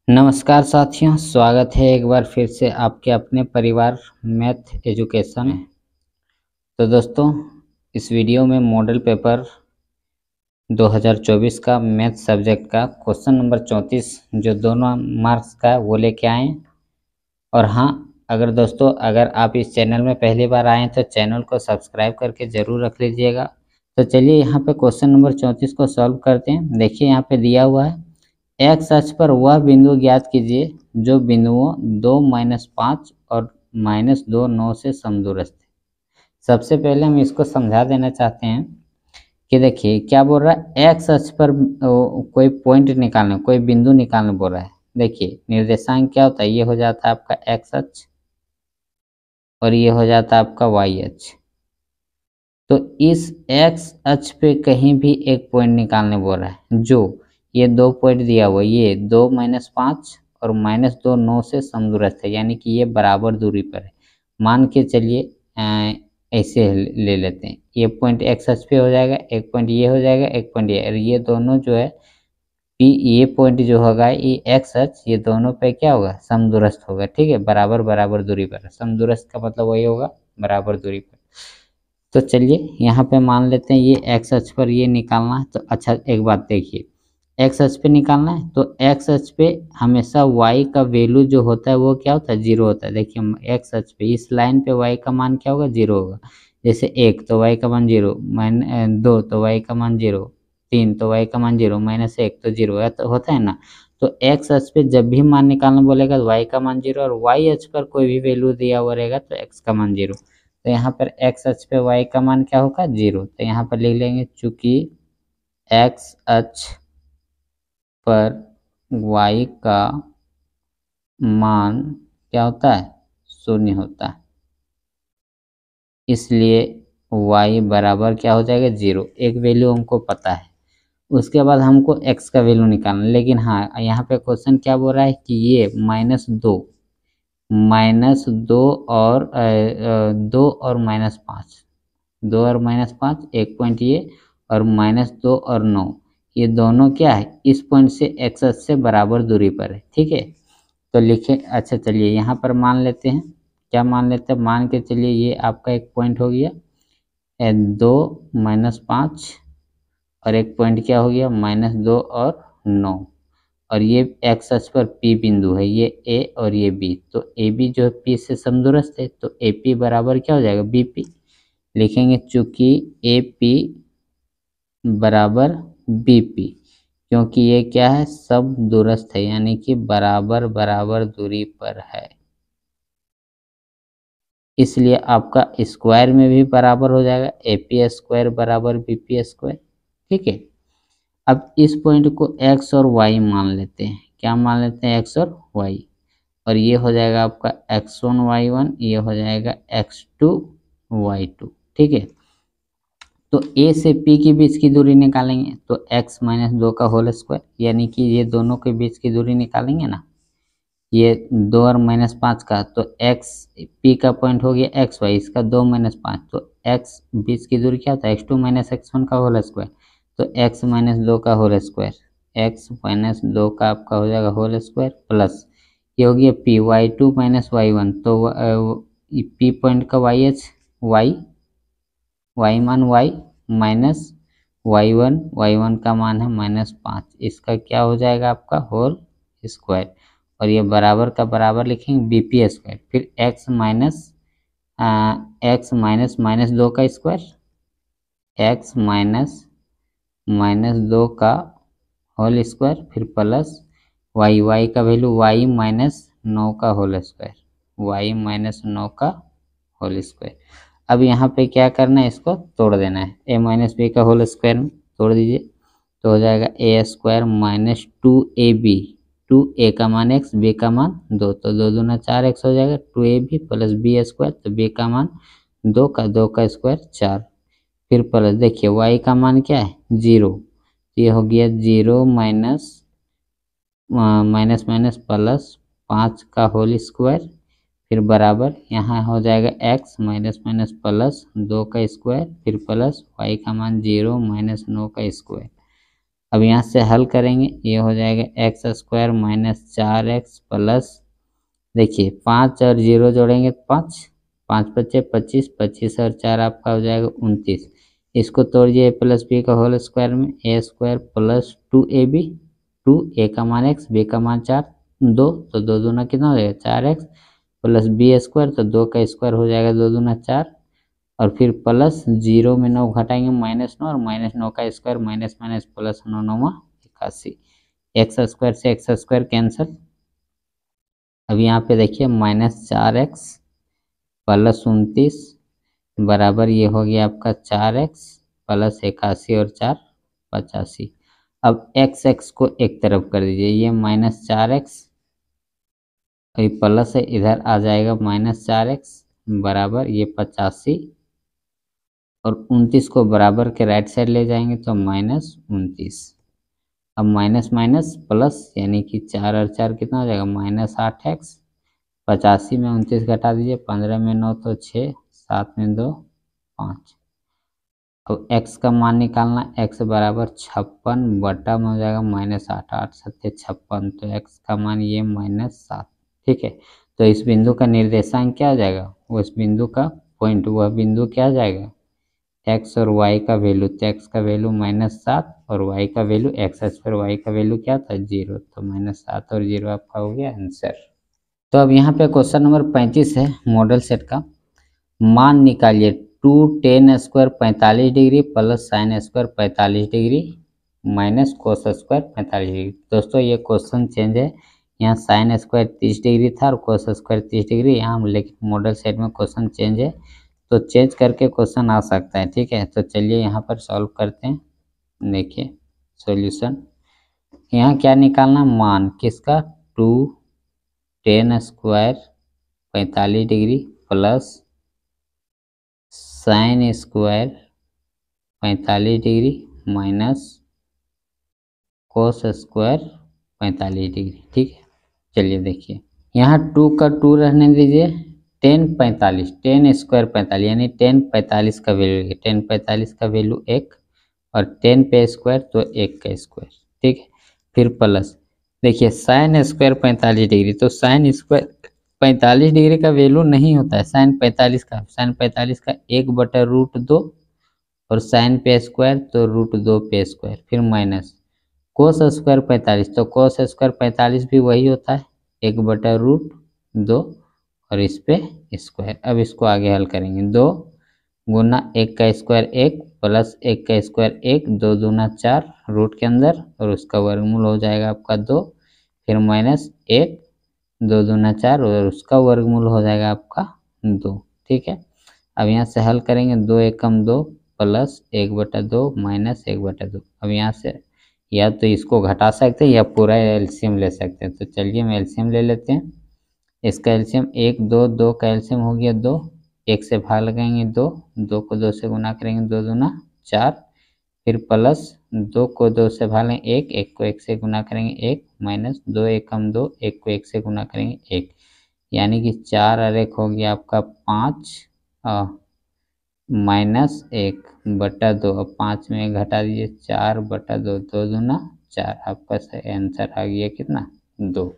नमस्कार साथियों, स्वागत है एक बार फिर से आपके अपने परिवार मैथ एजुकेशन में। तो दोस्तों, इस वीडियो में मॉडल पेपर 2024 का मैथ सब्जेक्ट का क्वेश्चन नंबर 34 जो 2 मार्क्स का है वो लेके आए हैं। और हाँ, अगर आप इस चैनल में पहली बार आए हैं तो चैनल को सब्सक्राइब करके ज़रूर रख लीजिएगा। तो चलिए यहाँ पे क्वेश्चन नंबर 34 को सॉल्व करते हैं। देखिए यहाँ पे दिया हुआ है, एक्स अक्ष पर वह बिंदु ज्ञात कीजिए जो बिंदुओं 2, -5 और -2, 9 से समदूरस्थ है। सबसे पहले हम इसको समझा देना चाहते हैं कि देखिए क्या बोल रहा है, एक्स अक्ष पर कोई पॉइंट निकालना, कोई बिंदु निकालना बोल रहा है। देखिए निर्देशांक क्या होता है, ये हो जाता है आपका एक्स अक्ष और ये हो जाता है आपका वाई अक्ष। तो इस एक्स अक्ष पे कहीं भी एक पॉइंट निकालने बोल रहा है जो ये 2 पॉइंट दिया हुआ, ये 2, -5 और -2, 9 से समदूरस्थ है, यानी कि ये बराबर दूरी पर है। मान के चलिए ऐसे ले लेते हैं, ये पॉइंट एक्स अक्ष पे हो जाएगा, एक पॉइंट ये हो जाएगा, एक पॉइंट ये, और ये दोनों जो है ये पॉइंट जो होगा ये एक्स अक्ष, ये दोनों पे क्या होगा, समदूरस्थ होगा। ठीक है, बराबर बराबर दूरी पर। समदूरस्थ का मतलब वही होगा, बराबर दूरी पर। तो चलिए यहाँ पे मान लेते हैं ये एक्स अक्ष पर ये निकालना है। तो अच्छा एक बात देखिए, एक्स अक्ष पे निकालना है तो एक्स अक्ष पे हमेशा वाई का वैल्यू जो होता है वो क्या होता है, 0 होता है। देखिए एक्स अक्ष पे इस लाइन पे वाई का मान क्या होगा, 0 होगा। जैसे 1 तो वाई का मान 0, 2 तो वाई का मान 0, 3 तो वाई का मान 0, -1 तो 0 तो होता है ना। तो एक्स अक्ष पे जब भी मान निकालना बोलेगा तो वाई का मान 0, और वाई अक्ष पर कोई भी वैल्यू दिया हुआ रहेगा तो एक्स का मान 0। तो यहाँ पर एक्स अक्ष पे वाई का मान क्या होगा, 0। तो यहाँ पर लिख लेंगे चूंकि एक्स अक्ष पर y का मान क्या होता है, 0 होता है, इसलिए y बराबर क्या हो जाएगा, 0। एक वैल्यू हमको पता है। उसके बाद हमको x का वैल्यू निकालना, लेकिन हाँ यहाँ पे क्वेश्चन क्या बोल रहा है कि ये -2 और 2 और -5, 2 और -5, एक पॉइंट ये, और -2 और 9, ये दोनों क्या है, इस पॉइंट से एक्स अक्ष से बराबर दूरी पर है। ठीक है, तो लिखे। अच्छा चलिए यहाँ पर मान लेते हैं, क्या मान लेते हैं, मान के चलिए ये आपका एक पॉइंट हो गया 2, -5, और एक पॉइंट क्या हो गया, -2 और 9, और ये एक्स अक्ष पर P बिंदु है, ये A और ये B। तो AB जो है P से समदूरस्थ है, तो AP बराबर क्या हो जाएगा, BP। लिखेंगे चूंकि AP बराबर BP, क्योंकि ये क्या है, सब दूरस्थ है, यानी कि बराबर बराबर दूरी पर है, इसलिए आपका स्क्वायर में भी बराबर हो जाएगा, AP स्क्वायर बराबर BP स्क्वायर। ठीक है, अब इस पॉइंट को x और y मान लेते हैं। क्या मान लेते हैं, x और y, और ये हो जाएगा आपका x1 y1, ये हो जाएगा x2 y2। ठीक है, तो A से P के बीच की दूरी निकालेंगे तो x - 2 का होल स्क्वायर, यानी कि ये दोनों के बीच की दूरी निकालेंगे ना, ये 2 और -5 का, तो x P का पॉइंट हो गया x y, इसका 2 - 5, तो x बीच की दूरी क्या होता है, x2 - x1 का होल स्क्वायर, तो x - 2 का होल स्क्वायर, x - 2 का आपका हो जाएगा होल स्क्वायर, प्लस ये हो गया P y2 - y1, तो P पॉइंट का y मान y माइनस y1 का मान है -5, इसका क्या हो जाएगा आपका होल स्क्वायर, और ये बराबर का बराबर लिखेंगे BP स्क्वायर, फिर x माइनस 2 का स्क्वायर, x माइनस 2 का होल स्क्वायर, फिर प्लस y का वैल्यू y -9 का होल स्क्वायर, y -9 का होल स्क्वायर। अब यहाँ पे क्या करना है, इसको तोड़ देना है, a - b का होल स्क्वायर में तोड़ दीजिए, तो हो जाएगा a स्क्वायर -2ab, 2a का मान x, b का मान 2, तो 2 दूना 4x हो जाएगा, 2ab प्लस b स्क्वायर, तो b का मान 2 का स्क्वायर 4, फिर प्लस देखिए y का मान क्या है, 0, तो ये हो गया 0 माइनस प्लस 5 का होल स्क्वायर, फिर बराबर यहाँ हो जाएगा x माइनस प्लस 2 का स्क्वायर, फिर प्लस y का मान 0 - 9 का स्क्वायर। अब यहाँ से हल करेंगे, ये हो जाएगा x square minus 4x plus, देखिए 5 और 0 जोड़ेंगे तो 5, 5 पच्चे 25, 25 और 4 आपका हो जाएगा 29। इसको तोड़िए ए प्लस बी का होल स्क्वायर में, ए स्क्वायर प्लस 2ab, 2 ए का मान x, बी का मान 4, 2 तो 2 दूना कितना हो जाएगा 4x प्लस बी स्क्वायर, तो 2 का स्क्वायर हो जाएगा 2 दूना 4, और फिर प्लस 0 में 9 घटाएंगे -9, और -9 का square minus minus plus 9 9 81, x square से एक्स स्क्वायर कैंसिल। अब यहाँ पे देखिए -4x प्लस 29 बराबर ये हो गया आपका 4x प्लस 81 और 4 85। अब x को एक तरफ कर दीजिए, ये -4x और ये प्लस है इधर आ जाएगा -4x बराबर ये 85, और 29 को बराबर के राइट साइड ले जाएंगे तो -29। अब माइनस माइनस प्लस यानी कि 4 और 4 कितना हो जाएगा -8x, 85 में 29 घटा दीजिए, 15 में 9 तो 6, 7 में 2 5। अब x का मान निकालना, x बराबर 56 बटा में हो जाएगा -8, 8 7 56, तो x का मान ये -7। ठीक है, तो इस बिंदु का निर्देशांक क्या हो जाएगा, उस बिंदु का पॉइंट, वह बिंदु क्या आ जाएगा x और y का वैल्यू, तो x का वैल्यू -7 और y का वैल्यू x पर y का वैल्यू क्या था 0, तो -7 और 0 आपका हो गया आंसर। तो अब यहाँ पे क्वेश्चन नंबर 35 है मॉडल सेट का, मान निकालिए 2 tan square 45 degree plus sine square 45 degree minus cos square 45 degree. दोस्तों ये क्वेश्चन चेंज है, यहाँ साइन स्क्वायर 30 डिग्री था और कोस स्क्वायर 30 डिग्री, यहाँ लेकिन मॉडल सेट में क्वेश्चन चेंज है, तो चेंज करके क्वेश्चन आ सकता है। ठीक है, तो चलिए यहाँ पर सॉल्व करते हैं। देखिए सॉल्यूशन, यहाँ क्या निकालना, मान किसका 2 tan square 45 degree plus sine square 45 degree minus cos square 45 degree. ठीक है, चलिए देखिए यहाँ 2 का 2 रहने दीजिए, 10 45, 10 स्क्वायर 45 यानी 10 45 का वैल्यू, 10 45 का वैल्यू 1 और 10 पे स्क्वायर तो 1 का स्क्वायर। ठीक है, फिर प्लस देखिए साइन स्क्वायर 45 डिग्री, तो साइन स्क्वायर 45 डिग्री का वैल्यू नहीं होता है साइन 45 का, साइन 45 का 1/√2 और साइन पे स्क्वायर तो √2 पे स्क्वायर, फिर माइनस कोस स्क्वायर 45, तो कोस स्क्वायर 45 भी वही होता है 1/√2 और इस पे स्क्वायर। अब इसको आगे हल करेंगे, 2 गुना 1 का स्क्वायर 1 प्लस 1 का स्क्वायर 1, 2 दूना 4 रूट के अंदर और उसका वर्गमूल हो जाएगा आपका 2, फिर माइनस 1, 2 दूना 4 और उसका वर्गमूल हो जाएगा आपका 2। ठीक है, अब यहाँ से हल करेंगे, 2 एकम 2 प्लस 1/2 माइनस 1/2। अब यहाँ से या तो इसको घटा सकते हैं या पूरा एलसीएम ले सकते हैं, तो चलिए हम एलसीएम ले लेते हैं। इसका एलसीएम 1 2, 2 का एलसीएम हो गया 2, 1 से भाग लगाएंगे 2, 2 को 2 से गुना करेंगे 2 दूना 4, फिर प्लस 2 को 2 से भाग लेंगे 1, 1 को 1 से गुना करेंगे 1, माइनस 2 एकम 2, 1 को 1 से गुना करेंगे 1, यानी कि 4 और 1 हो गया आपका 5 -1/2। अब 5 में घटा दीजिए 4/2, 2 दूना 4, आपका आंसर आ गया कितना 2।